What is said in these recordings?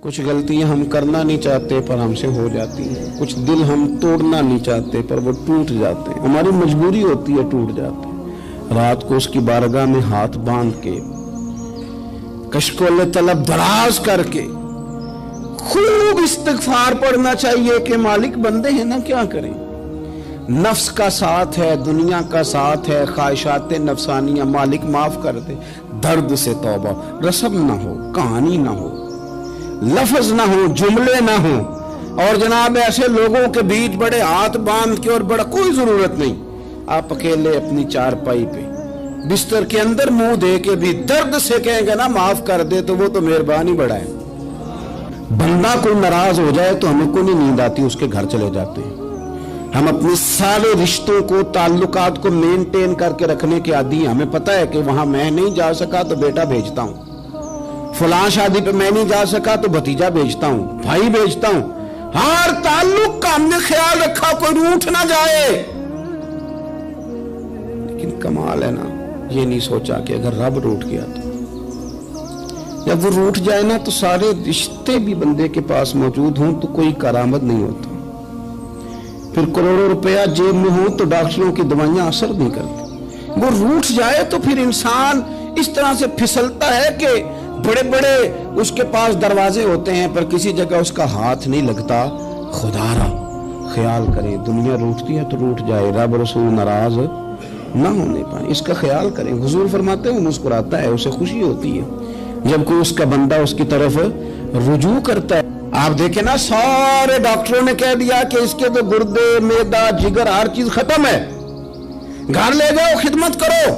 کچھ غلطیاں ہم کرنا نہیں چاہتے پر ہم سے ہو جاتی ہیں، کچھ دل ہم توڑنا نہیں چاہتے پر وہ ٹوٹ جاتے ہیں، ہماری مجبوری ہوتی ہے ٹوٹ جاتے ہیں۔ رات کو اس کی بارگاہ میں ہاتھ باندھ کے کشکول طلب دراز کر کے خوب استغفار پڑھنا چاہیے کہ مالک بندے ہیں نا، کیا کریں، نفس کا ساتھ ہے، دنیا کا ساتھ ہے، خواہشات نفسانیہ، مالک معاف کر دے۔ درد سے توبہ، رسم نہ ہو، کہانی نہ ہو، لفظ نہ ہو، جملے نہ ہو، اور جناب ایسے لوگوں کے بیچ بڑے ہاتھ باندھ کے اور بڑا کوئی ضرورت نہیں، آپ اکیلے اپنی چارپائی پہ بستر کے اندر منہ دے کے بھی درد سے کہیں گے نا معاف کر دے تو وہ تو مہربانی بڑا ہے۔ بندہ کوئی ناراض ہو جائے تو ہمیں کو نہیں نیند آتی، اس کے گھر چلے جاتے ہیں۔ ہم اپنے سارے رشتوں کو، تعلقات کو مینٹین کر کے رکھنے کے عادی ہیں، ہمیں پتہ ہے کہ وہاں میں نہیں جا سکا تو بیٹا بھیجتا ہوں، فلاں شادی پہ میں نہیں جا سکا تو بھتیجا بھیجتا ہوں، بھائی بھیجتا ہوں، ہر تعلق کا ہم نے خیال رکھا کوئی روٹھ نہ جائے۔ لیکن کمال ہے نا، یہ نہیں سوچا کہ اگر رب روٹھ گیا تو جب وہ روٹھ جائے نا تو سارے رشتے بھی بندے کے پاس موجود ہوں تو کوئی کرامت نہیں ہوتا، پھر کروڑوں روپیہ جیب میں ہوں تو ڈاکٹروں کی دوائیاں اثر نہیں کرتی۔ وہ روٹھ جائے تو پھر انسان اس طرح سے پھسلتا ہے کہ بڑے بڑے اس کے پاس دروازے ہوتے ہیں پر کسی جگہ اس کا ہاتھ نہیں لگتا۔ خدا را خیال کریں، دنیا روٹتی ہے تو روٹ جائے، رب رسول ناراض نہ ہونے پائے، اس کا خیال کریں۔ حضور فرماتے ہیں وہ مسکراتا ہے، اسے خوشی ہوتی ہے جب کوئی اس کا بندہ اس کی طرف رجوع کرتا ہے۔ آپ دیکھیں نا، سارے ڈاکٹروں نے کہہ دیا کہ اس کے تو گردے، معدہ، جگر ہر چیز ختم ہے، گھر لے جاؤ، خدمت کرو،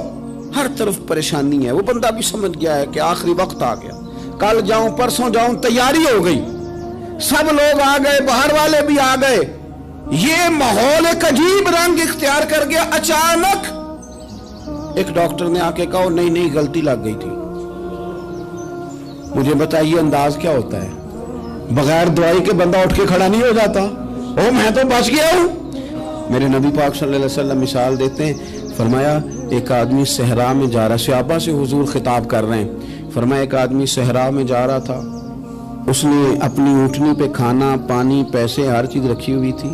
ہر طرف پریشانی ہے۔ وہ بندہ بھی سمجھ گیا ہے کہ آخری وقت آ گیا، کل جاؤں پرسوں جاؤں، تیاری ہو گئی، سب لوگ آ گئے، باہر والے بھی آ گئے، یہ ماحول ایک عجیب رنگ اختیار کر گیا۔ اچانک ایک ڈاکٹر نے آ کے کہا نہیں غلطی لگ گئی تھی۔ مجھے بتائیے انداز کیا ہوتا ہے؟ بغیر دوائی کے بندہ اٹھ کے کھڑا نہیں ہو جاتا، او میں تو بچ گیا ہوں۔ میرے نبی پاک صلی اللہ علیہ وسلم مثال دیتے ہیں، فرمایا ایک آدمی صحرا میں جا رہا، صحابہ سے حضور خطاب کر رہے ہیں، فرمایا ایک آدمی صحرا میں جا رہا تھا، اس نے اپنی اونٹنی پہ کھانا، پانی، پیسے، ہر چیز رکھی ہوئی تھی،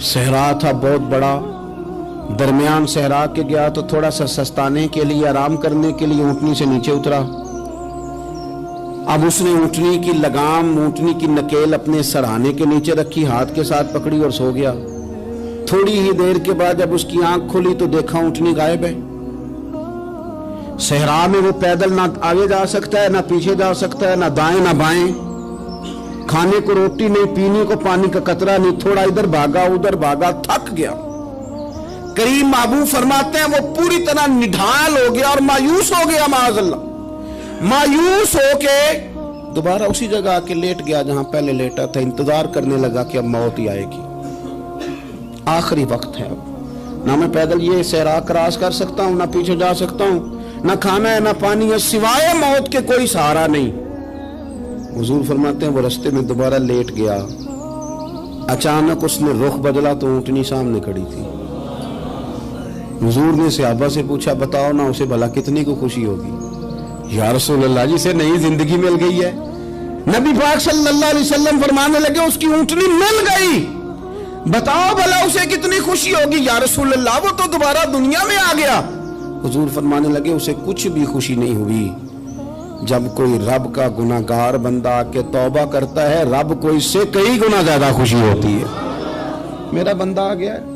صحرا تھا بہت بڑا، درمیان صحرا کے گیا تو تھوڑا سا سستانے کے لیے، آرام کرنے کے لیے اونٹنی سے نیچے اترا۔ اب اس نے اونٹنی کی لگام، اونٹنی کی نکیل اپنے سرہانے کے نیچے رکھی، ہاتھ کے ساتھ پکڑی اور سو گیا۔ تھوڑی ہی دیر کے بعد جب اس کی آنکھ کھلی تو دیکھا اونٹنی غائب ہے۔ صحرا میں وہ پیدل نہ آگے جا سکتا ہے، نہ پیچھے جا سکتا ہے، نہ دائیں نہ بائیں، کھانے کو روٹی نہیں، پینے کو پانی کا قطرہ نہیں، تھوڑا ادھر بھاگا ادھر بھاگا، تھک گیا۔ کریم محبوب فرماتے ہیں وہ پوری طرح نڈھال ہو گیا اور مایوس ہو گیا، معاذ اللہ، مایوس ہو کے دوبارہ اسی جگہ آ کے لیٹ گیا جہاں پہلے لیٹا تھا، انتظار کرنے لگا کہ اب موت ہی آئے گی، آخری وقت ہے، اب نہ میں پیدل یہ صحرا کراس کر سکتا ہوں، نہ پیچھے جا سکتا ہوں، نہ کھانا ہے نہ پانی ہے، سوائے موت کے کوئی سہارا نہیں۔ حضور فرماتے ہیں وہ رستے میں دوبارہ لیٹ گیا، اچانک اس نے رخ بدلا تو اونٹنی سامنے کھڑی تھی۔ حضور نے صحابہ سے پوچھا بتاؤ نا اسے بھلا کتنی کو خوشی ہوگی؟ یا رسول اللہ جی سے نئی زندگی مل گئی ہے۔ نبی پاک صلی اللہ علیہ وسلم فرمانے لگے اس کی اونٹنی مل گئی، بتاؤ بھلا اسے کتنی خوشی ہوگی؟ یا رسول اللہ وہ تو دوبارہ دنیا میں آ گیا۔ حضور فرمانے لگے اسے کچھ بھی خوشی نہیں ہوئی۔ جب کوئی رب کا گناہگار بندہ آ کے توبہ کرتا ہے، رب کو اس سے کئی گنا زیادہ خوشی ہوتی ہے۔ میرا بندہ آ گیا ہے،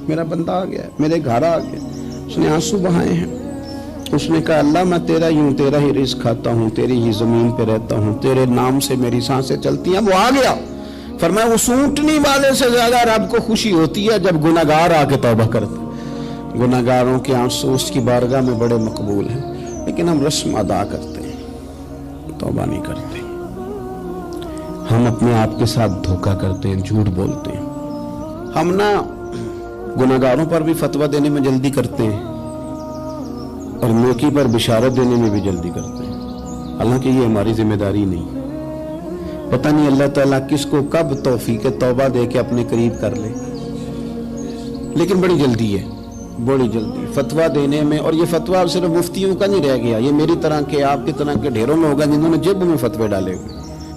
میرا بندہ آ گیا ہے، میرے گھر آ گیا، اس نے آنسو بہائے ہیں، اس نے کہا اللہ میں تیرا ہی ہوں، تیرا ہی رزق کھاتا ہوں، تیری ہی زمین پہ رہتا ہوں، تیرے نام سے میری سانسیں چلتی ہیں۔ وہ آ گیا۔ فرمایا اس اونٹنی والے سے زیادہ رب کو خوشی ہوتی ہے جب گناہگار آ کے توبہ کرتے ہیں۔ گناہگاروں کے آنسو اس کی بارگاہ میں بڑے مقبول ہیں، لیکن ہم رسم ادا کرتے ہیں، توبہ نہیں کرتے، ہم اپنے آپ کے ساتھ دھوکہ کرتے ہیں، جھوٹ بولتے ہیں، ہم نہ گناہگاروں پر بھی فتویٰ دینے میں جلدی کرتے ہیں اور نیکی پر بشارت دینے میں بھی جلدی کرتے ہیں، حالانکہ یہ ہماری ذمہ داری نہیں۔ پتہ نہیں اللہ تعالیٰ کس کو کب توفیق توبہ دے کے اپنے قریب کر لے، لیکن بڑی جلدی ہے، بڑی جلدی فتویٰ دینے میں۔ اور یہ فتویٰ صرف مفتیوں کا نہیں رہ گیا، یہ میری طرح کے، آپ کی طرح کے ڈھیروں میں ہوگا جنہوں نے جیب میں فتوے ڈالے ہوئے۔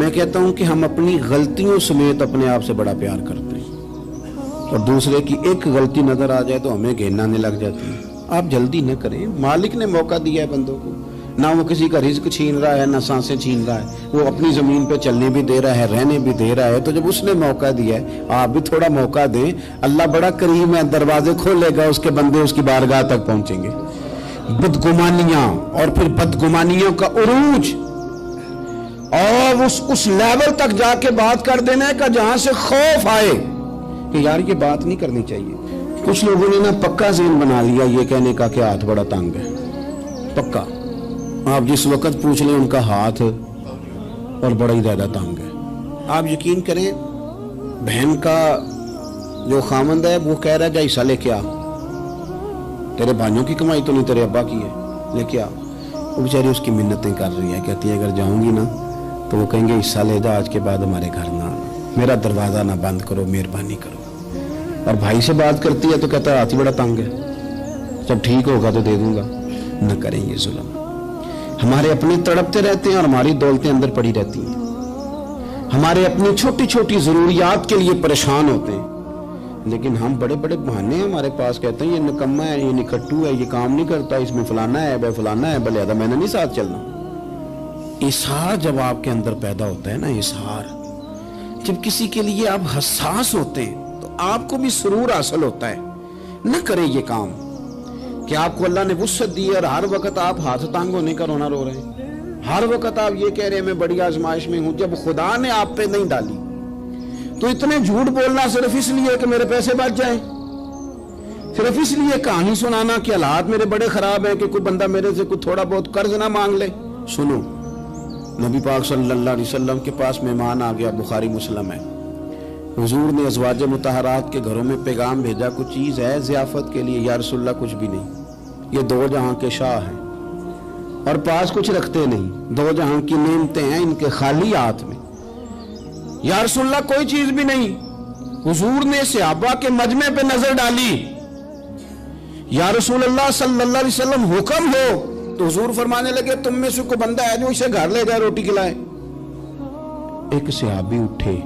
میں کہتا ہوں کہ ہم اپنی غلطیوں سمیت اپنے آپ سے بڑا پیار کرتے ہیں، اور دوسرے کی ایک غلطی نظر آ جائے تو ہمیں گھینانے لگ جاتی ہے۔ آپ جلدی نہ کریں، مالک نے موقع دیا ہے بندوں کو، نہ وہ کسی کا رزق چھین رہا ہے، نہ سانسیں چھین رہا ہے، وہ اپنی زمین پہ چلنے بھی دے رہا ہے، رہنے بھی دے رہا ہے۔ تو جب اس نے موقع دیا ہے آپ بھی تھوڑا موقع دیں، اللہ بڑا کریم ہے، دروازے کھولے گا، اس کے بندے اس کی بارگاہ تک پہنچیں گے۔ بدگمانیاں اور پھر بدگمانیوں کا عروج، اور اس لیول تک جا کے بات کر دینا کا جہاں سے خوف آئے کہ یار یہ بات نہیں کرنی چاہیے۔ کچھ لوگوں نے نا پکا ذہن بنا لیا یہ کہنے کا کہ ہاتھ بڑا تنگ ہے، پکا۔ آپ جس وقت پوچھ لیں ان کا ہاتھ اور بڑا ہی زیادہ تنگ ہے۔ آپ یقین کریں، بہن کا جو خامند ہے وہ کہہ رہا ہے جا حصہ لے کے آ، تیرے بھائیوں کی کمائی تو نہیں، تیرے ابا کی ہے، لے کے آ۔ وہ بیچاری اس کی منتیں کر رہی ہے، کہتی ہے اگر جاؤں گی نا تو وہ کہیں گے حصہ لے جا، آج کے بعد ہمارے گھر نہ آنا، میرا دروازہ نہ بند کرو، مہربانی کرو۔ اور بھائی سے بات کرتی ہے تو کہتا ہے ہاتھ ہی بڑا تنگ ہے، جب ٹھیک ہوگا تو دے دوں گا۔ نہ کریں یہ ظلم۔ ہمارے اپنے تڑپتے رہتے ہیں اور ہماری دولتیں اندر پڑی رہتی ہیں، ہمارے اپنی چھوٹی چھوٹی ضروریات کے لیے پریشان ہوتے ہیں، لیکن ہم بڑے بڑے بہانے ہیں ہمارے پاس، کہتے ہیں یہ نکما ہے، یہ نکھٹو ہے، یہ کام نہیں کرتا، اس میں فلانا ہے، بے فلانا ہے، بلے میں نے نہیں ساتھ چلنا۔ اظہار جب آپ کے اندر پیدا ہوتا ہے نا، اظہار جب کسی کے لیے آپ حساس ہوتے ہیں تو آپ کو بھی سرور حاصل ہوتا ہے۔ نہ کریں یہ کام کہ آپ کو اللہ نے وسعت دی اور ہر وقت آپ ہاتھ تانگ ہونے کا رونا رو رہے ہیں، ہر وقت آپ یہ کہہ رہے ہیں میں بڑی آزمائش میں ہوں، جب خدا نے آپ پہ نہیں ڈالی تو اتنے جھوٹ بولنا صرف اس لیے کہ میرے پیسے بچ جائیں، صرف اس لیے کہانی سنانا کہ حالات میرے بڑے خراب ہیں کہ کوئی بندہ میرے سے کوئی تھوڑا بہت قرض نہ مانگ لے۔ سنو، نبی پاک صلی اللہ علیہ وسلم کے پاس مہمان آ گیا، بخاری مسلم ہے، حضور نے ازواج مطہرات کے گھروں میں پیغام بھیجا، کچھ چیز ہے ضیافت کے لیے؟ یا رسول اللہ کچھ بھی نہیں، یہ دو جہاں کے شاہ ہیں اور پاس کچھ رکھتے نہیں، دو جہاں کی نعمتیں ہیں ان کے خالی ہاتھ میں۔ یا رسول اللہ کوئی چیز بھی نہیں۔ حضور نے صحابہ کے مجمع پہ نظر ڈالی، یا رسول اللہ صلی اللہ علیہ وسلم حکم ہو، تو حضور فرمانے لگے تم میں سے کوئی بندہ ہے جو اسے گھر لے جائے روٹی کھلائے؟ ایک صحابی اٹھے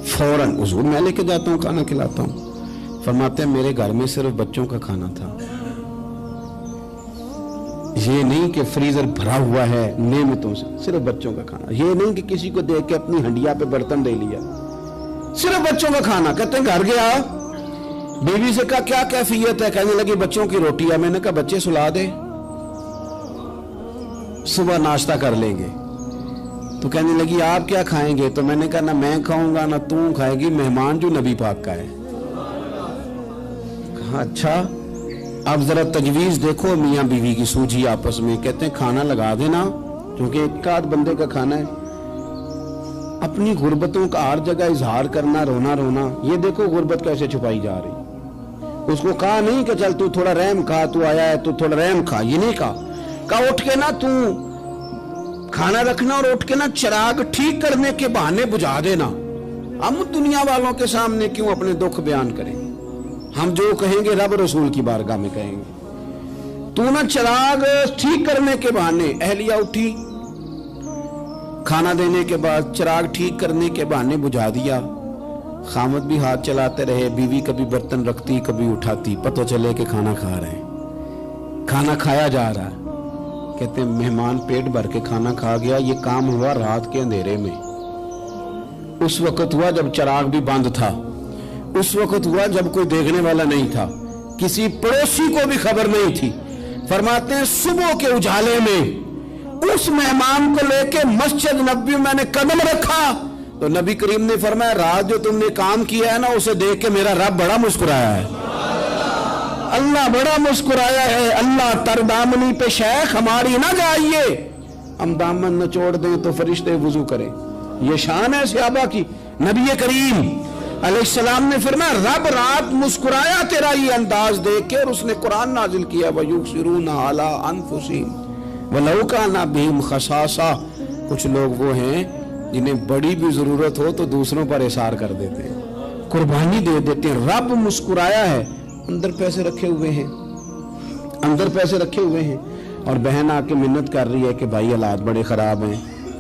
فوراً، حضور میں لے کے جاتا ہوں کھانا کھلاتا ہوں۔ فرماتے ہیں میرے گھر میں صرف بچوں کا کھانا تھا، یہ نہیں کہ فریزر بھرا ہوا ہے نعمتوں سے، صرف بچوں کا کھانا، یہ نہیں کہ کسی کو دیکھ کے اپنی ہنڈیا پہ برتن دے لیا، صرف بچوں کا کھانا۔ کہتے ہیں گھر گیا، بیوی سے کہا کیا کیفیت ہے؟ کہنے لگی بچوں کی روٹی ہے۔ میں نے کہا بچے سلا دے، صبح ناشتہ کر لیں گے۔ تو کہنے لگی آپ کیا کھائیں گے؟ تو میں نے کہا نہ میں کھاؤں گا نہ تم کھائے گی، مہمان جو نبی پاک کا ہے۔ کہا اچھا، اب ذرا تجویز دیکھو میاں بیوی کی سوجھی آپس میں۔ کہتے ہیں کھانا لگا دینا، کیونکہ ایک آدھ بندے کا کھانا ہے۔ اپنی غربتوں کا ہر جگہ اظہار کرنا، رونا رونا، یہ دیکھو غربت کیسے چھپائی جا رہی۔ اس کو کہا نہیں کہ چل تو تھوڑا رحم کھا، تو آیا ہے تو تھوڑا رحم کھا، یہ نہیں کہا اٹھ کے نا تو کھانا رکھنا اور اٹھ کے نا چراغ ٹھیک کرنے کے بہانے بجھا دینا۔ ہم دنیا والوں کے سامنے کیوں اپنے دکھ بیان کریں؟ ہم جو کہیں گے رب رسول کی بارگاہ میں کہیں گے۔ تو نا چراغ ٹھیک کرنے کے بہانے، اہلیہ اٹھی کھانا دینے کے بعد چراغ ٹھیک کرنے کے بہانے بجھا دیا۔ خامد بھی ہاتھ چلاتے رہے، بیوی کبھی برتن رکھتی کبھی اٹھاتی، پتہ چلے کہ کھانا کھا رہے ہیں، کھانا کھایا جا رہا ہے۔ کہتے ہیں مہمان پیٹ بھر کے کھانا کھا گیا۔ یہ کام ہوا رات کے اندھیرے میں، اس وقت ہوا جب چراغ بھی بند تھا، اس وقت ہوا جب کوئی دیکھنے والا نہیں تھا، کسی پڑوسی کو بھی خبر نہیں تھی۔ فرماتے ہیں صبح کے اجالے میں اس مہمان کو لے کے مسجد نبوی میں نے قدم رکھا تو نبی کریم نے فرمایا رات جو تم نے کام کیا ہے نا اسے دیکھ کے میرا رب بڑا مسکرایا ہے، اللہ بڑا مسکرایا ہے۔ اللہ تر دامنی پہ شیخ ہماری نہ جائیے، ہم دامن نہ چھوڑ دیں تو فرشتے وضو کریں۔ یہ شان ہے صحابہ کی۔ نبی کریم علیہ السلام نے فرمایا رب رات مسکرایا تیرا یہ انداز دیکھ کے، اور اس نے قرآن نازل کیا وَيُؤْثِرُونَ عَلَىٰ أَنفُسِهِمْ وَلَوْ كَانَ بِهِمْ خَصَاصَةٌ۔ کچھ لوگ وہ ہیں جنہیں بڑی بھی ضرورت ہو تو دوسروں پر اثار کر دیتے ہیں، قربانی دے دیتے ہیں۔ رب مسکرایا ہے، اندر پیسے رکھے ہوئے ہیں، اندر پیسے رکھے ہوئے ہیں، اور بہن آ کے منت کر رہی ہے کہ بھائی حالات بڑے خراب ہیں،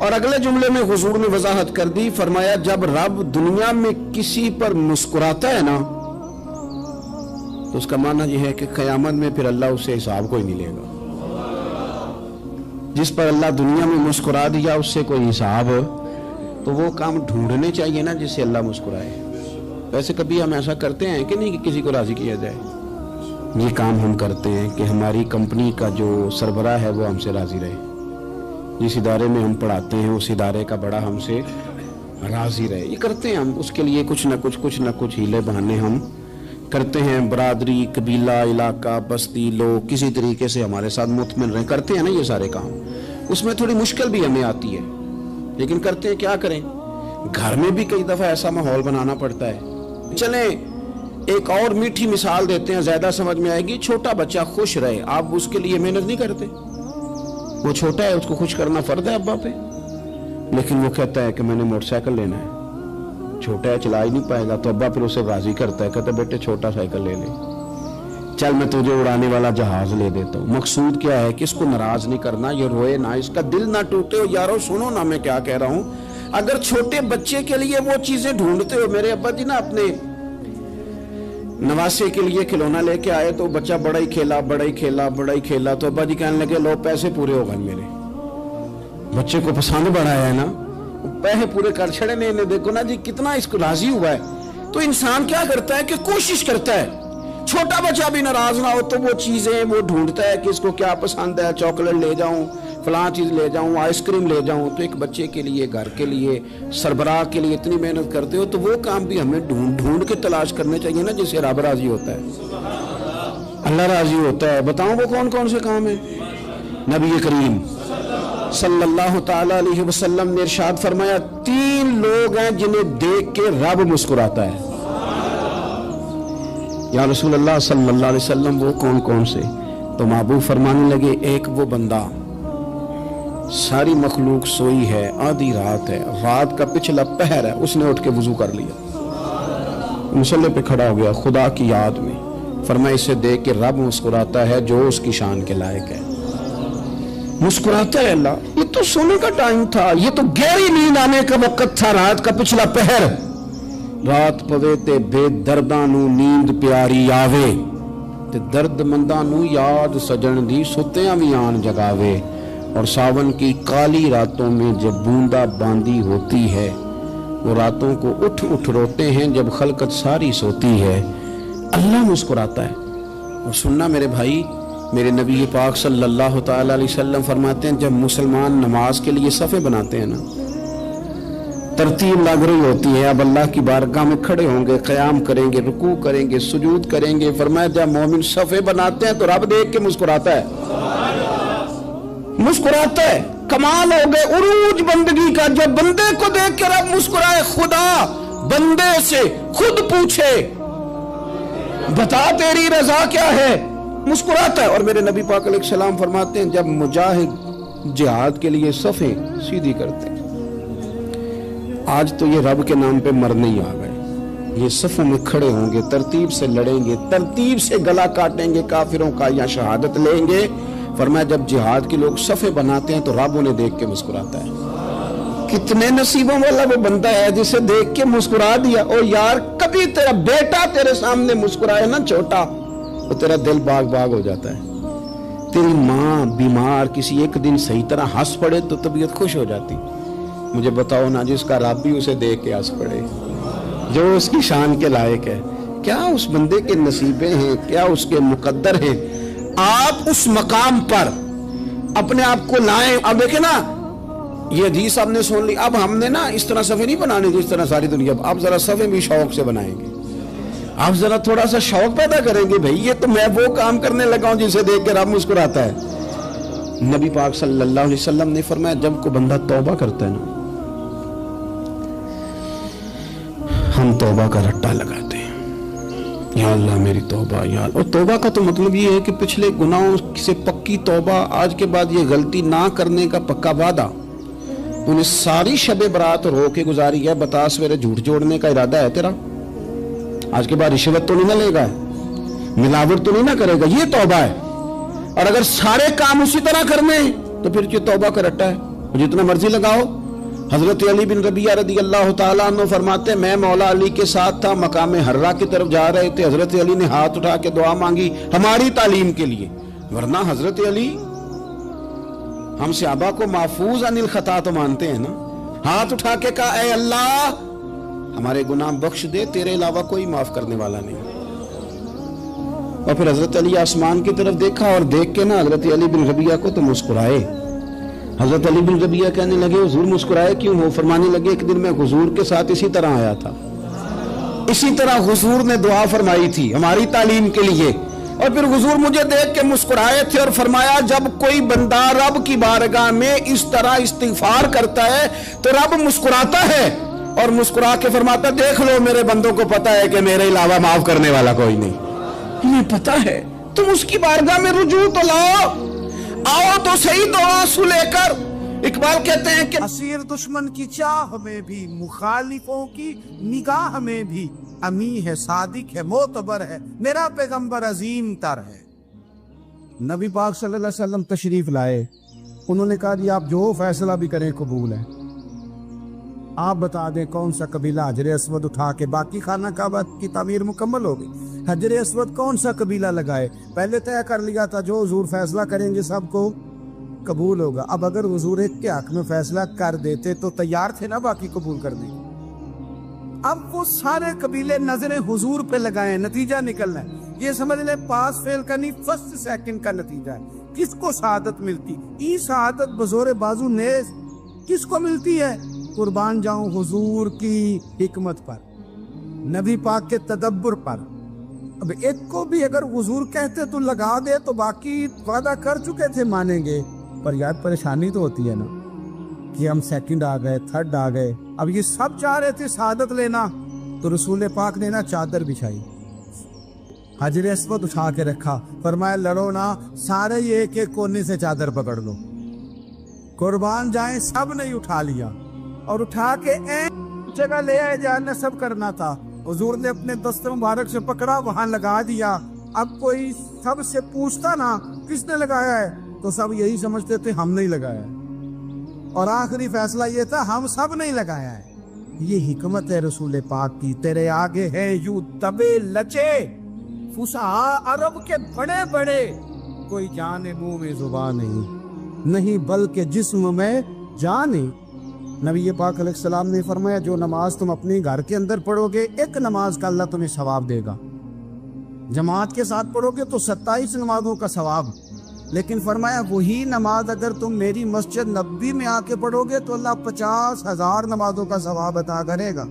اور اگلے جملے میں حضور نے وضاحت کر دی، فرمایا جب رب دنیا میں کسی پر مسکراتا ہے نا تو اس کا معنی یہ ہے کہ قیامت میں پھر اللہ اسے حساب کوئی نہیں لے گا۔ جس پر اللہ دنیا میں مسکرا دیا اس سے کوئی حساب، تو وہ کام ڈھونڈنے چاہیے نا جس سے اللہ مسکرائے۔ ویسے کبھی ہم ایسا کرتے ہیں کہ نہیں کہ کسی کو راضی کیا جائے؟ یہ کام ہم کرتے ہیں کہ ہماری کمپنی کا جو سربراہ ہے وہ ہم سے راضی رہے، جس ادارے میں ہم پڑھاتے ہیں اس ادارے کا بڑا ہم سے راضی رہے۔ یہ کرتے ہیں ہم، اس کے لیے کچھ نہ کچھ ہیلے بہانے ہم کرتے ہیں۔ برادری، قبیلہ، علاقہ، بستی، لوگ کسی طریقے سے ہمارے ساتھ مطمئن رہیں، کرتے ہیں نا یہ سارے کام۔ اس میں تھوڑی مشکل بھی ہمیں آتی ہے لیکن کرتے ہیں، کیا کریں۔ گھر میں بھی کئی دفعہ ایسا ماحول بنانا پڑتا ہے۔ چلیں ایک اور میٹھی مثال دیتے ہیں، زیادہ سمجھ میں آئے گی۔ چھوٹا بچہ خوش رہے، آپ اس کے لیے محنت نہیں کرتے؟ وہ چھوٹا ہے، اس کو خوش کرنا فرض ہے ابا پہ، لیکن وہ کہتا ہے کہ میں نے موٹر سائیکل لینا ہے۔ چھوٹا ہے، چلا ہی نہیں پائے گا، تو ابا پھر اسے راضی کرتا ہے، کہتا ہے بیٹے چھوٹا سائیکل لے لے، چل میں تجھے اڑانے والا جہاز لے دیتا ہوں۔ مقصود کیا ہے کہ اس کو ناراض نہیں کرنا، یہ روئے نہ، اس کا دل نہ ٹوٹے۔ ہو یارو سنو نا میں کیا کہہ رہا ہوں، اگر چھوٹے بچے کے لیے وہ چیزیں ڈھونڈتے ہو، میرے ابا جی نا اپنے نواسے کے لیے کھلونا لے کے آئے تو بچہ بڑا ہی کھیلا، تو ابا جی کہنے لگے لو پیسے پورے ہو گئے، میرے بچے کو پسند بڑا ہے نا، پیسے پورے کر چھڑے نے، انہیں دیکھو نا جی کتنا اس کو راضی ہوا ہے۔ تو انسان کیا کرتا ہے کہ کوشش کرتا ہے، چھوٹا بچہ بھی ناراض نہ ہو تو وہ چیزیں وہ ڈھونڈتا ہے کہ اس کو کیا پسند ہے، چاکلیٹ لے جاؤں، فلاں چیز لے جاؤں، آئس کریم لے جاؤں۔ تو ایک بچے کے لیے، گھر کے لیے، سربراہ کے لیے اتنی محنت کرتے ہو، تو وہ کام بھی ہمیں ڈھونڈ کے تلاش کرنے چاہیے نا جس سے رب راضی ہوتا ہے، اللہ راضی ہوتا ہے۔ بتاؤں وہ کون کون سے کام ہیں؟ نبی کریم صلی اللہ تعالی علیہ وسلم نے ارشاد فرمایا 3 لوگ ہیں جنہیں دیکھ کے رب مسکراتا ہے۔ یا رسول اللہ صلی اللہ علیہ وسلم وہ کون کون سے؟ تو محبوب فرمانے لگے ایک وہ بندہ ساری مخلوق سوئی ہے، آدھی رات ہے، رات کا پچھلا پہر ہے، اس نے اٹھ کے وضو کر لیا، مصلی پہ کھڑا ہو گیا خدا کی یاد میں، فرمایا اسے دیکھ کے رب مسکراتا ہے جو اس کی شان کے لائق ہے۔ مسکراتا ہے اللہ۔ یہ تو سونے کا ٹائم تھا، یہ تو گہری نیند آنے کا وقت تھا، رات کا پچھلا پہر۔ رات پوے تے بے درداں نو نیند پیاری آوے، تے درد منداں نو یاد سجن دی ستیاں وی آن جگاوے۔ اور ساون کی کالی راتوں میں جب بوندا باندی ہوتی ہے، وہ راتوں کو اٹھ اٹھ روتے ہیں جب خلقت ساری سوتی ہے۔ اللہ مسکراتا ہے۔ اور سننا میرے بھائی، میرے نبی پاک صلی اللہ تعالی علیہ وسلم فرماتے ہیں جب مسلمان نماز کے لیے صفیں بناتے ہیں نا، ترتیب لگ رہی ہوتی ہے، اب اللہ کی بارگاہ میں کھڑے ہوں گے، قیام کریں گے، رکوع کریں گے، سجود کریں گے، فرمایا جب مومن صفیں بناتے ہیں تو رب دیکھ کے مسکراتا ہے، مسکراتا ہے۔ کمال ہو گئے عروج بندگی کا، جب بندے کو دیکھ کے رب مسکرائے۔ خدا بندے سے خود پوچھے بتا تیری رضا کیا ہے، مسکراتا ہے۔ اور میرے نبی پاک علیہ السلام فرماتے ہیں جب مجاہد جہاد کے لیے صفیں سیدھی کرتے ہیں، آج تو یہ رب کے نام پہ مرنے ہی آ گئے، یہ صفوں میں کھڑے ہوں گے، ترتیب سے لڑیں گے، ترتیب سے گلا کاٹیں گے کافروں کا یا شہادت لیں گے۔ فرمایا جب جہاد کے لوگ صفیں بناتے ہیں تو رب انہیں دیکھ کے مسکراتا ہے۔ کتنے نصیبوں والا وہ بندہ ہے جسے دیکھ کے مسکرا دیا۔ او یار کبھی تیرا بیٹا تیرے سامنے مسکرائے نا چھوٹا، تو تیرا دل باغ باغ ہو جاتا ہے۔ تیری ماں بیمار کسی ایک دن صحیح طرح ہنس پڑے تو طبیعت خوش ہو جاتی۔ مجھے بتاؤ نا جس کا رب بھی اسے دیکھ کے ہنس پڑے، جو اس کی شان کے لائق ہے، کیا اس بندے کے نصیبیں ہیں، کیا اس کے مقدر ہیں۔ آپ اس مقام پر اپنے آپ کو لائیں۔ اب دیکھیں نا یہ حدیث آپ نے سن لی، اب ہم نے نا اس طرح صفیں نہیں بنانے جس طرح ساری دنیا، اب ذرا صفیں بھی شوق سے بنائیں گے، آپ ذرا تھوڑا سا شوق پیدا کریں گے، بھئی یہ تو میں وہ کام کرنے لگا ہوں جسے دیکھ کے رب مسکراتا ہے۔ نبی پاک صلی اللہ علیہ وسلم نے فرمایا جب کوئی بندہ توبہ کرتا ہے نا، ہم توبہ کا رٹا لگاتے ہیں، یا اللہ میری توبہ، یا اللہ۔ اور توبہ کا تو مطلب یہ ہے کہ پچھلے گناہوں سے پکی توبہ، آج کے بعد یہ غلطی نہ کرنے کا پکا وعدہ۔ تو نے ساری شب برات رو کے گزاری ہے، بتا سویرے جھوٹ جوڑنے کا ارادہ ہے تیرا، آج کے بعد رشوت تو نہیں نہ لے گا، ملاوٹ تو نہیں نہ کرے گا، یہ توبہ ہے۔ اور اگر سارے کام اسی طرح کرنے تو پھر یہ توبہ کا رٹا ہے۔ جتنا مرضی لگاؤ. حضرت علی بن ربیعہ رضی اللہ تعالیٰ عنہ فرماتے ہیں میں مولا علی کے ساتھ تھا, مقام حرہ کی طرف جا رہے تھے, حضرت علی نے ہاتھ اٹھا کے دعا مانگی ہماری تعلیم کے لیے, ورنہ حضرت علی ہم صحابہ کو محفوظ عن الخطا تو مانتے ہیں نا. ہاتھ اٹھا کے کہا اے اللہ ہمارے گناہ بخش دے, تیرے علاوہ کوئی معاف کرنے والا نہیں. اور پھر حضرت علی آسمان کی طرف دیکھا اور دیکھ کے نا حضرت علی بن ربیعہ کو تو مسکرائے. حضرت علی بن ربیعہ کہنے لگے حضور مسکرائے کیوں ہو؟ فرمانے لگے ایک دن میں حضور کے ساتھ اسی طرح آیا تھا, اسی طرح حضور نے دعا فرمائی تھی ہماری تعلیم کے لیے, اور پھر حضور مجھے دیکھ کے مسکرائے تھے اور فرمایا جب کوئی بندہ رب کی بارگاہ میں اس طرح استغفار کرتا ہے تو رب مسکراتا ہے اور مسکرا کے فرماتا دیکھ لو میرے بندوں کو پتا ہے کہ میرے علاوہ معاف کرنے والا کوئی نہیں. انہیں پتا ہے, تم اس کی بارگاہ میں رجوع تو لاؤ, آؤ تو صحیح دو آنسو لے کر. اقبال کہتے ہیں کہ اسیر دشمن کی چاہ میں بھی, مخالفوں کی نگاہ میں بھی, امی ہے صادق ہے معتبر ہے, میرا پیغمبر عظیم تر ہے. نبی پاک صلی اللہ علیہ وسلم تشریف لائے, انہوں نے کہا جی آپ جو فیصلہ بھی کریں قبول ہے. آپ بتا دیں کون سا قبیلہ حجر اسود اٹھا کے باقی خانہ کعبہ کی تعمیر مکمل ہوگی. حجر اسود کون سا قبیلہ لگائے, پہلے طے کر لیا تھا جو حضور فیصلہ کریں گے سب کو قبول ہوگا. اب اگر حضور ایک کے حق میں فیصلہ کر دیتے تو تیار تھے نا باقی قبول کرنے. اب وہ سارے قبیلے نظریں حضور پہ لگائیں, نتیجہ نکلنا ہے. یہ سمجھ لیں پاس فیل کا نہیں, فرسٹ سیکنڈ کا نتیجہ ہے. کس کو سعادت ملتی؟ ای سعادت بزور بازو نیز کس کو ملتی ہے؟ قربان جاؤں حضور کی حکمت پر, نبی پاک کے تدبر پر. اب ایک کو بھی اگر حضور کہتے تو لگا دے تو باقی وعدہ کر چکے تھے مانیں گے, پر یار پریشانی تو ہوتی ہے نا کہ ہم سیکنڈ آ گئے, تھرڈ آ گئے. اب یہ سب چاہ رہے تھے سعادت لینا, تو رسول پاک نے نا چادر بچھائی, حجر اسود اٹھا کے رکھا, فرمایا لڑو نا, سارے یہ ایک ایک کونے سے چادر پکڑ لو. قربان جائیں سب نے اٹھا لیا اور اٹھا کے جگہ لے آئے جہاں نصب کرنا تھا. حضور نے اپنے دست مبارک سے پکڑا, وہاں لگا دیا. اب کوئی سب سے پوچھتا نا کس نے لگایا ہے تو سب یہی سمجھتے تھے ہم نہیں لگایا ہے, اور آخری فیصلہ یہ تھا ہم سب نہیں لگایا ہے. یہ حکمت ہے رسول پاک کی. تیرے آگے ہے یوں دبے لچے فصحا عرب کے بڑے بڑے, کوئی جان منہ میں زبان نہیں بلکہ جسم میں جان نہیں. نبی پاک علیہ السلام نے فرمایا جو نماز تم اپنے گھر کے اندر پڑھو گے ایک نماز کا اللہ تمہیں ثواب دے گا, جماعت کے ساتھ پڑھو گے تو 27 نمازوں کا ثواب. لیکن فرمایا وہی نماز اگر تم میری مسجد نبوی میں آ کے پڑھو گے تو اللہ 50,000 نمازوں کا ثواب عطا کرے گا.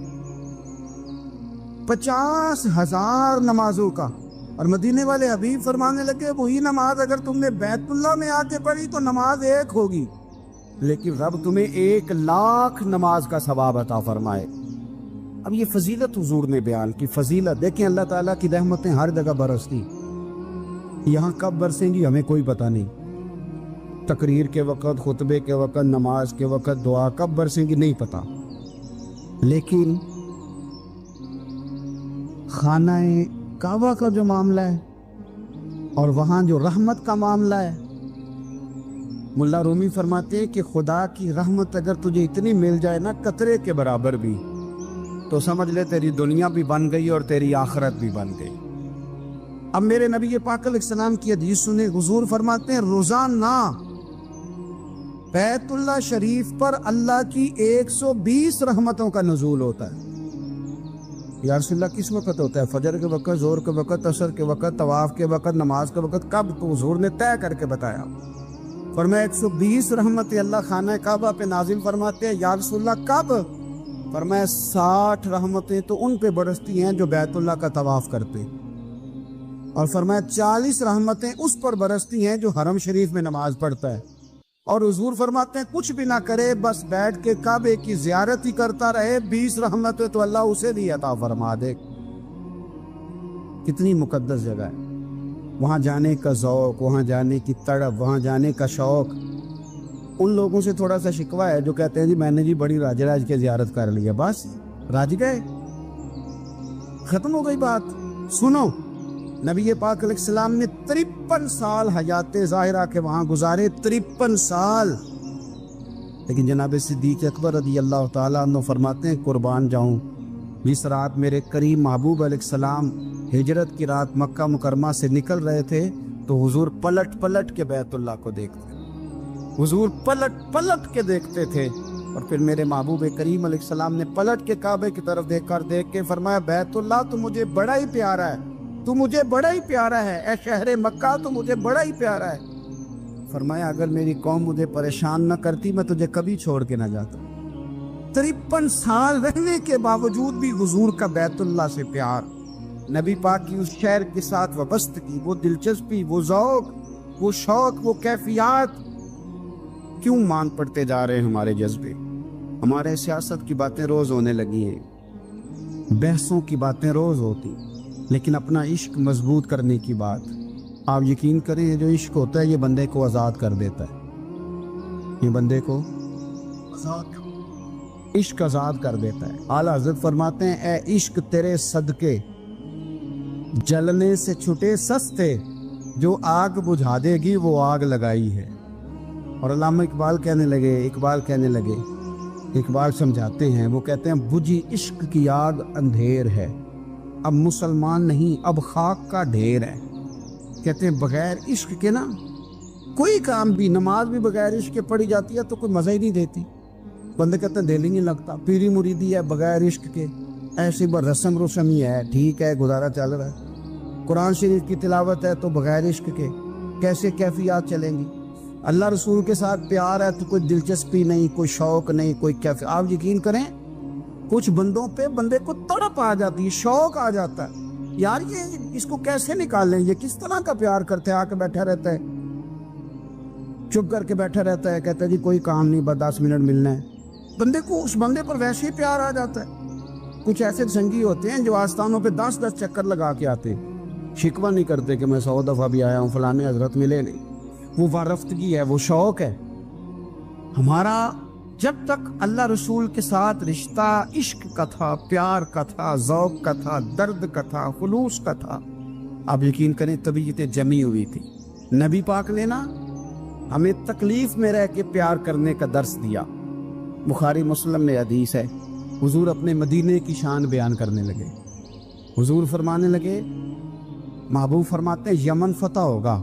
50,000 نمازوں کا. اور مدینے والے حبیب فرمانے لگے وہی نماز اگر تم نے بیت اللہ میں آ کے پڑھی تو نماز ایک ہوگی, لیکن رب تمہیں 1,00,000 نماز کا ثواب عطا فرمائے. اب یہ فضیلت حضور نے بیان کی. فضیلت دیکھیں, اللہ تعالیٰ کی رحمتیں ہر جگہ برستی. یہاں کب برسیں گی ہمیں کوئی پتہ نہیں. تقریر کے وقت, خطبے کے وقت, نماز کے وقت, دعا کب برسیں گی نہیں پتہ. لیکن خانہ کعبہ کا جو معاملہ ہے اور وہاں جو رحمت کا معاملہ ہے, ملا رومی فرماتے ہیں کہ خدا کی رحمت اگر تجھے اتنی مل جائے نا قطرے کے برابر بھی, تو سمجھ لے تیری دنیا بھی بن گئی اور تیری آخرت بھی بن گئی. اب میرے نبی پاک علیہ السلام کی حدیث سنیں. حضور فرماتے ہیں روزانہ بیت اللہ شریف پر اللہ کی 120 رحمتوں کا نزول ہوتا ہے. یا رسول اللہ کس وقت ہوتا ہے؟ فجر کے وقت, زور کے وقت, عصر کے وقت, طواف کے وقت, نماز کے وقت. کب؟ تو حضور نے طے کر کے بتایا. فرمایا 120 رحمتیں اللہ خانہ کعبہ پہ نازل فرماتے ہیں. یا رسول اللہ کب؟ فرمایا 60 رحمتیں تو ان پہ برستی ہیں جو بیت اللہ کا طواف کرتے, اور فرمایا 40 رحمتیں اس پر برستی ہیں جو حرم شریف میں نماز پڑھتا ہے. اور حضور فرماتے ہیں کچھ بھی نہ کرے بس بیٹھ کے کعبے کی زیارت ہی کرتا رہے, 20 رحمتیں تو اللہ اسے بھی عطا فرما دے. کتنی مقدس جگہ ہے. وہاں جانے کا ذوق, وہاں جانے کی تڑپ, وہاں جانے کا شوق. ان لوگوں سے تھوڑا سا شکوہ ہے جو کہتے ہیں جی میں نے جی بڑی راج راج کے زیارت کر لی ہے, بس راج گئے, ختم ہو گئی بات. سنو, نبی پاک علیہ السلام نے 53 سال حیات ظاہرہ کے وہاں گزارے. 53 سال. لیکن جناب صدیق اکبر رضی اللہ تعالیٰ عنہ فرماتے ہیں قربان جاؤں جس رات میرے کریم محبوب علیہ السلام ہجرت کی رات مکہ مکرمہ سے نکل رہے تھے تو حضور پلٹ پلٹ کے بیت اللہ کو دیکھتے، حضور پلٹ پلٹ کے دیکھتے تھے، اور پھر میرے محبوب کریم علیہ السلام نے پلٹ کے کعبے کی طرف دیکھ کے فرمایا بیت اللہ تو مجھے بڑا ہی پیارا ہے، تو مجھے بڑا ہی پیارا ہے، اے شہر مکہ تو مجھے بڑا ہی پیارا ہے۔ فرمایا اگر میری قوم مجھے پریشان نہ کرتی میں تجھے کبھی چھوڑ کے نہ جاتا۔ 53 سال رہنے کے باوجود بھی حضور کا بیت اللہ سے پیار، نبی پاک کی اس شہر کے ساتھ وابستگی، وہ دلچسپی، وہ ذوق، وہ شوق، وہ کیفیات کیوں مان پڑتے جا رہے ہیں ہمارے جذبے؟ ہمارے سیاست کی باتیں روز ہونے لگی ہیں، بحثوں کی باتیں روز ہوتی، لیکن اپنا عشق مضبوط کرنے کی بات، آپ یقین کریں یہ جو عشق ہوتا ہے یہ بندے کو آزاد کر دیتا ہے، یہ بندے کو عشق آزاد کر دیتا ہے۔ اعلیٰ حضرت فرماتے ہیں اے عشق تیرے صدقے جلنے سے چھٹے سستے، جو آگ بجھا دے گی وہ آگ لگائی ہے۔ اور علامہ اقبال کہنے لگے اقبال سمجھاتے ہیں، وہ کہتے ہیں بجھی عشق کی آگ اندھیر ہے، اب مسلمان نہیں اب خاک کا ڈھیر ہے۔ کہتے ہیں بغیر عشق کے نا کوئی کام بھی، نماز بھی بغیر عشق کے پڑھی جاتی ہے تو کوئی مزہ ہی نہیں دیتی، بندے کہتے ہیں دل ہی نہیں لگتا، پیری مریدی ہے بغیر عشق کے ایسی رسم ہی ہے، ٹھیک ہے گزارا چل رہا ہے، قرآن شریف کی تلاوت ہے تو بغیر عشق کے کیسے کیفیات چلیں گی؟ اللہ رسول کے ساتھ پیار ہے تو کوئی دلچسپی نہیں، کوئی شوق نہیں، کوئی کیفیت۔ آپ یقین کریں کچھ بندوں پہ بندے کو تڑپ آ جاتی ہے، شوق آ جاتا ہے، یار یہ اس کو کیسے نکال لیں، یہ کس طرح کا پیار کرتے ہیں، آ کے بیٹھا رہتا ہے، چپ کر کے بیٹھا رہتا ہے، کہتا ہے جی کوئی کام نہیں بس 10 منٹ ملنا ہے، بندے کو اس بندے پر ویسے ہی پیار آ جاتا ہے۔ کچھ ایسے سنگی ہوتے ہیں جو آستانوں پہ 10 چکر لگا کے آتے ہیں، شکوہ نہیں کرتے کہ میں 100 دفعہ بھی آیا ہوں فلانے حضرت ملے نہیں، وہ وارفتگی ہے، وہ شوق ہے ہمارا۔ جب تک اللہ رسول کے ساتھ رشتہ عشق کا تھا، پیار کا تھا، ذوق کا تھا، درد کا تھا، خلوص کا تھا، آپ یقین کریں طبیعتیں جمی ہوئی تھی۔ نبی پاک نے نا ہمیں تکلیف میں رہ کے پیار کرنے کا درس دیا۔ بخاری مسلم میں حدیث ہے، حضور اپنے مدینے کی شان بیان کرنے لگے، حضور فرمانے لگے، محبوب فرماتے ہیں یمن فتح ہوگا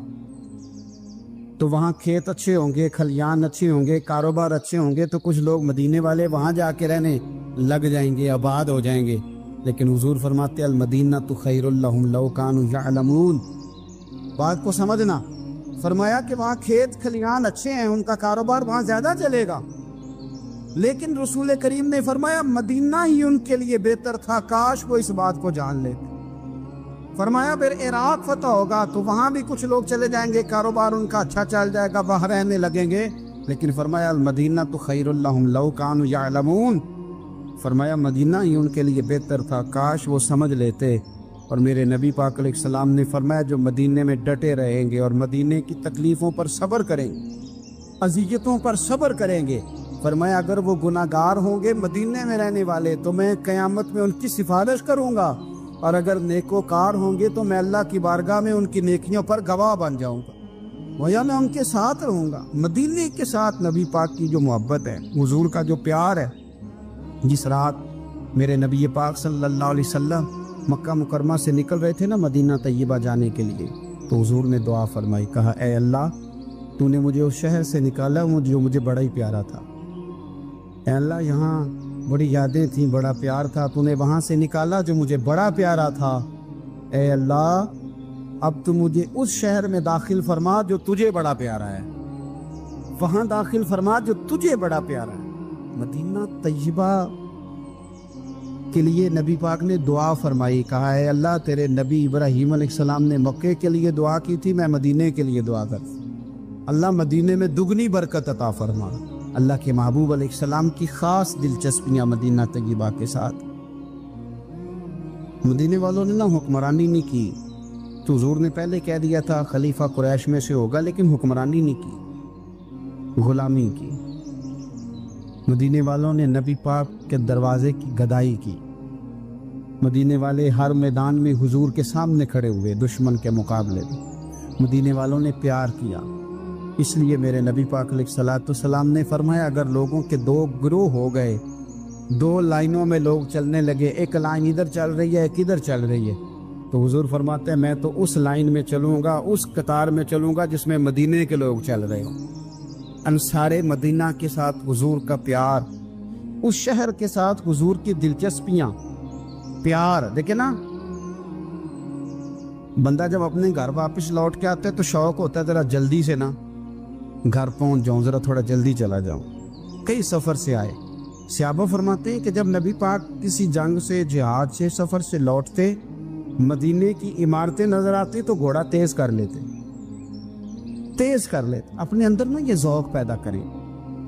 تو وہاں کھیت اچھے ہوں گے، کھلیان اچھے ہوں گے، کاروبار اچھے ہوں گے، تو کچھ لوگ مدینے والے وہاں جا کے رہنے لگ جائیں گے، آباد ہو جائیں گے، لیکن حضور فرماتے ہیں المدینہ تو خیر لہم لو کانوا یعلمون۔ بات کو سمجھنا، فرمایا کہ وہاں کھیت کھلیان اچھے ہیں، ان کا کاروبار وہاں زیادہ چلے گا، لیکن رسول کریم نے فرمایا مدینہ ہی ان کے لیے بہتر تھا، کاش وہ اس بات کو جان لیتے۔ فرمایا پھر عراق فتح ہوگا تو وہاں بھی کچھ لوگ چلے جائیں گے، کاروبار ان کا اچھا چل جائے گا، وہاں رہنے لگیں گے، لیکن فرمایا المدینہ تو خیر لہم لو کانوا یعلمون، فرمایا مدینہ ہی ان کے لیے بہتر تھا، کاش وہ سمجھ لیتے۔ اور میرے نبی پاک علیہ السلام نے فرمایا جو مدینے میں ڈٹے رہیں گے اور مدینے کی تکلیفوں پر صبر کریں گے، اذیتوں پر صبر کریں گے، فرمایا اگر وہ گناہگار ہوں گے مدینے میں رہنے والے تو میں قیامت میں ان کی سفارش کروں گا، اور اگر نیکوکار ہوں گے تو میں اللہ کی بارگاہ میں ان کی نیکیوں پر گواہ بن جاؤں گا، ویا میں ان کے ساتھ رہوں گا۔ مدینے کے ساتھ نبی پاک کی جو محبت ہے، حضور کا جو پیار ہے، جس رات میرے نبی پاک صلی اللہ علیہ وسلم مکہ مکرمہ سے نکل رہے تھے نا مدینہ طیبہ جانے کے لیے، تو حضور نے دعا فرمائی، کہا اے اللہ تو نے مجھے اس شہر سے نکالا جو مجھے بڑا ہی پیارا تھا، اے اللہ یہاں بڑی یادیں تھیں، بڑا پیار تھا، تو نے وہاں سے نکالا جو مجھے بڑا پیارا تھا، اے اللہ اب تو مجھے اس شہر میں داخل فرما جو تجھے بڑا پیارا ہے، وہاں داخل فرما جو تجھے بڑا پیارا ہے۔ مدینہ طیبہ کے لیے نبی پاک نے دعا فرمائی، کہا اے اللہ تیرے نبی ابراہیم علیہ السلام نے مکے کے لیے دعا کی تھی، میں مدینے کے لیے دعا کر، اللہ مدینے میں دگنی برکت عطا فرما۔ اللہ کے محبوب علیہ السلام کی خاص دلچسپیاں مدینہ طیبہ کے ساتھ، مدینے والوں نے نہ حکمرانی نہیں کی، تو حضور نے پہلے کہہ دیا تھا خلیفہ قریش میں سے ہوگا، لیکن حکمرانی نہیں کی، غلامی کی۔ مدینے والوں نے نبی پاک کے دروازے کی گدائی کی، مدینے والے ہر میدان میں حضور کے سامنے کھڑے ہوئے دشمن کے مقابلے میں، مدینے والوں نے پیار کیا، اس لیے میرے نبی پاک علیہ الصلوۃ والسلام نے فرمایا اگر لوگوں کے دو گروہ ہو گئے، دو لائنوں میں لوگ چلنے لگے، ایک لائن ادھر چل رہی ہے ایک ادھر چل رہی ہے، تو حضور فرماتے ہیں میں تو اس لائن میں چلوں گا، اس قطار میں چلوں گا جس میں مدینے کے لوگ چل رہے ہوں۔ انصار مدینہ کے ساتھ حضور کا پیار، اس شہر کے ساتھ حضور کی دلچسپیاں، پیار دیکھیں نا، بندہ جب اپنے گھر واپس لوٹ کے آتا ہے تو شوق ہوتا ہے ذرا جلدی سے نا گھر پہنچ جاؤں، ذرا تھوڑا جلدی چلا جاؤں۔ کئی سفر سے آئے، صحابہ فرماتے ہیں کہ جب نبی پاک کسی جنگ سے، جہاد سے، سفر سے لوٹتے، مدینے کی عمارتیں نظر آتی تو گھوڑا تیز کر لیتے، اپنے اندر نا یہ ذوق پیدا کریں،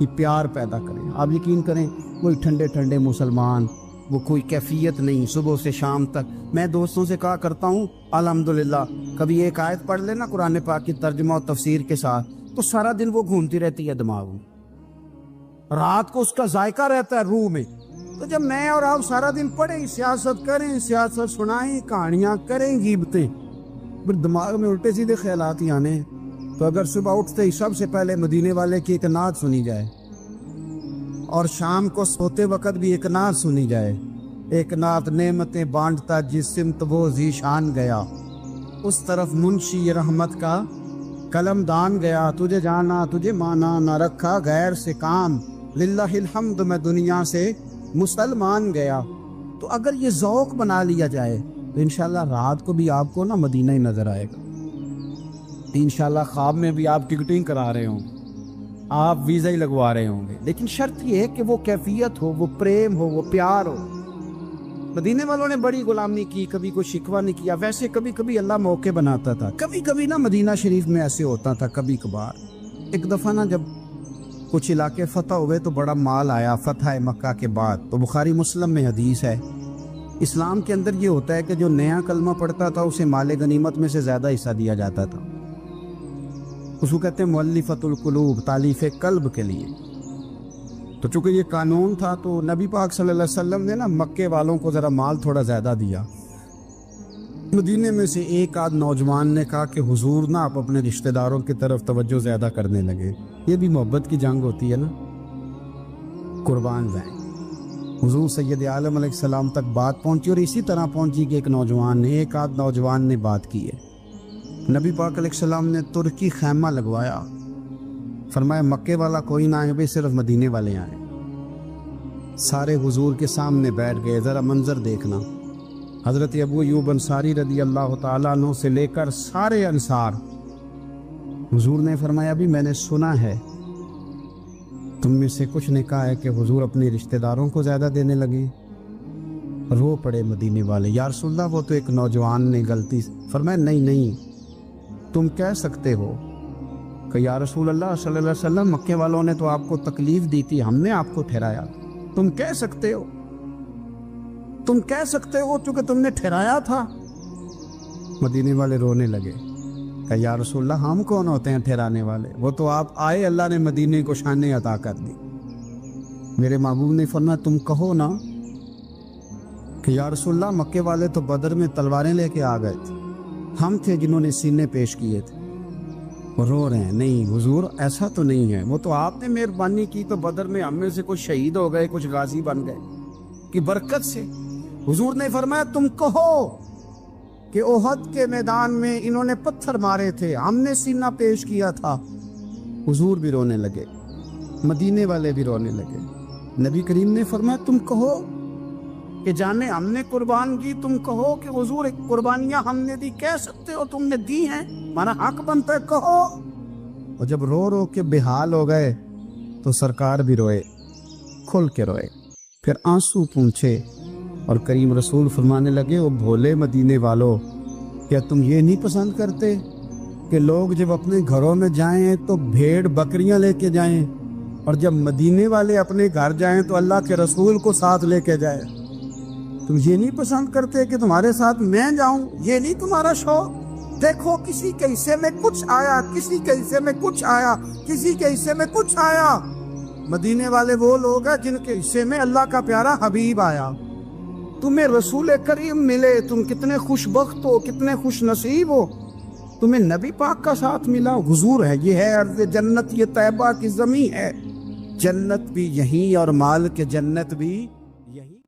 یہ پیار پیدا کریں۔ آپ یقین کریں کوئی ٹھنڈے ٹھنڈے مسلمان، وہ کوئی کیفیت نہیں، صبح سے شام تک میں دوستوں سے کہا کرتا ہوں الحمدللہ کبھی ایک آیت پڑھ لینا قرآن پاک کی ترجمہ و تفسیر کے ساتھ تو سارا دن وہ گھومتی رہتی ہے دماغ میں، رات کو اس کا ذائقہ رہتا ہے روح میں۔ تو جب میں اور آپ سارا دن پڑھیں، سیاست کریں، سیاست سنائیں، کہانیاں کریں، غیبتیں، پھر دماغ میں الٹے سیدھے خیالات ہی آنے۔ تو اگر صبح اٹھتے ہی سب سے پہلے مدینے والے کی ایک نعت سنی جائے اور شام کو سوتے وقت بھی ایک نعت سنی جائے، ایک نعت نعمتیں بانٹتا جس سمت وہ ذیشان گیا، اس طرف منشی رحمت کا قلم دان گیا، تجھے جانا تجھے مانا نہ رکھا غیر سے کام، للہ الحمد میں دنیا سے مسلمان گیا۔ تو اگر یہ ذوق بنا لیا جائے تو انشاءاللہ رات کو بھی آپ کو نا مدینہ ہی نظر آئے گا، انشاءاللہ خواب میں بھی آپ ٹکٹنگ کرا رہے ہوں، آپ ویزا ہی لگوا رہے ہوں گے، لیکن شرط یہ ہے کہ وہ کیفیت ہو، وہ پریم ہو، وہ پیار ہو۔ مدینے والوں نے بڑی غلامی کی، کبھی کوئی شکوہ نہیں کیا، ویسے کبھی کبھی اللہ موقع بناتا تھا، کبھی کبھی نا مدینہ شریف میں ایسے ہوتا تھا کبھی کبھار۔ ایک دفعہ نا جب کچھ علاقے فتح ہوئے تو بڑا مال آیا فتح مکہ کے بعد، تو بخاری مسلم میں حدیث ہے، اسلام کے اندر یہ ہوتا ہے کہ جو نیا کلمہ پڑھتا تھا اسے مال غنیمت میں سے زیادہ حصہ دیا جاتا تھا، اس کو کہتے ہیں مؤلفۃ القلوب، تالیف قلب کے لیے۔ تو چونکہ یہ قانون تھا تو نبی پاک صلی اللہ علیہ وسلم نے نا مکے والوں کو ذرا مال تھوڑا زیادہ دیا۔ مدینے میں سے ایک آدھ نوجوان نے کہا کہ حضور نا آپ اپنے رشتہ داروں کی طرف توجہ زیادہ کرنے لگے، یہ بھی محبت کی جنگ ہوتی ہے نا، قربان جائیں۔ حضور سید عالم علیہ السلام تک بات پہنچی اور اسی طرح پہنچی کہ ایک آدھ نوجوان نے بات کی ہے۔ نبی پاک علیہ السلام نے ترکی خیمہ لگوایا، فرمایا مکے والا کوئی نہ آئے، صرف مدینے والے آئیں۔ سارے حضور کے سامنے بیٹھ گئے، ذرا منظر دیکھنا، حضرت ابو ایوب انصاری رضی اللہ تعالیٰ عنہ سے لے کر سارے انصار۔ حضور نے فرمایا بھی میں نے سنا ہے تم میں سے کچھ نے کہا ہے کہ حضور اپنے رشتہ داروں کو زیادہ دینے لگے۔ رو پڑے مدینے والے، یا رسول اللہ وہ تو ایک نوجوان نے غلطی، فرمایا نہیں تم کہہ سکتے ہو کہ یا رسول اللہ صلی اللہ علیہ وسلم مکے والوں نے تو آپ کو تکلیف دی تھی، ہم نے آپ کو ٹھہرایا، تم کہہ سکتے ہو چونکہ تم نے ٹھہرایا تھا۔ مدینے والے رونے لگے کہ یا رسول اللہ ہم کون ہوتے ہیں ٹھہرانے والے، وہ تو آپ آئے، اللہ نے مدینے کو شانیں عطا کر دی۔ میرے محبوب نے فرمایا تم کہو نا کہ یا رسول اللہ مکے والے تو بدر میں تلواریں لے کے آ گئے تھے، ہم تھے جنہوں نے سینے پیش کیے تھے۔ وہ رو رہے ہیں، نہیں حضور ایسا تو نہیں ہے، وہ تو آپ نے مہربانی کی تو بدر میں ہم میں سے کچھ شہید ہو گئے، کچھ غازی بن گئے کی برکت سے۔ حضور نے فرمایا تم کہو کہ احد کے میدان میں انہوں نے پتھر مارے تھے، ہم نے سینہ پیش کیا تھا۔ حضور بھی رونے لگے، مدینے والے بھی رونے لگے۔ نبی کریم نے فرمایا تم کہو کہ جانے ہم نے قربان کی، تم کہو کہ حضور ایک قربانیاں ہم نے دی، کہہ سکتے ہو تم نے دی ہیں، ہمارا حق بنتا ہے کہو۔ اور جب رو رو کے بے حال ہو گئے تو سرکار بھی روئے، کھل کے روئے، پھر آنسو پونچھے اور کریم رسول فرمانے لگے وہ بھولے مدینے والو، کیا تم یہ نہیں پسند کرتے کہ لوگ جب اپنے گھروں میں جائیں تو بھیڑ بکریاں لے کے جائیں، اور جب مدینے والے اپنے گھر جائیں تو اللہ کے رسول کو ساتھ لے کے جائیں؟ تم یہ نہیں پسند کرتے کہ تمہارے ساتھ میں جاؤں؟ یہ نہیں تمہارا شوق؟ دیکھو کسی کے حصے میں کچھ آیا، کسی کے حصے میں کچھ آیا، کسی کے حصے میں کچھ آیا۔ مدینے والے وہ لوگ ہیں جن کے حصے میں اللہ کا پیارا حبیب آیا، تمہیں رسول کریم ملے، تم کتنے خوش بخت ہو، کتنے خوش نصیب ہو۔ تمہیں نبی پاک کا ساتھ ملا؟ حضور ہے، یہ ہے ارض جنت، یہ طیبہ کی زمین ہے، جنت بھی یہیں اور مال کے جنت بھی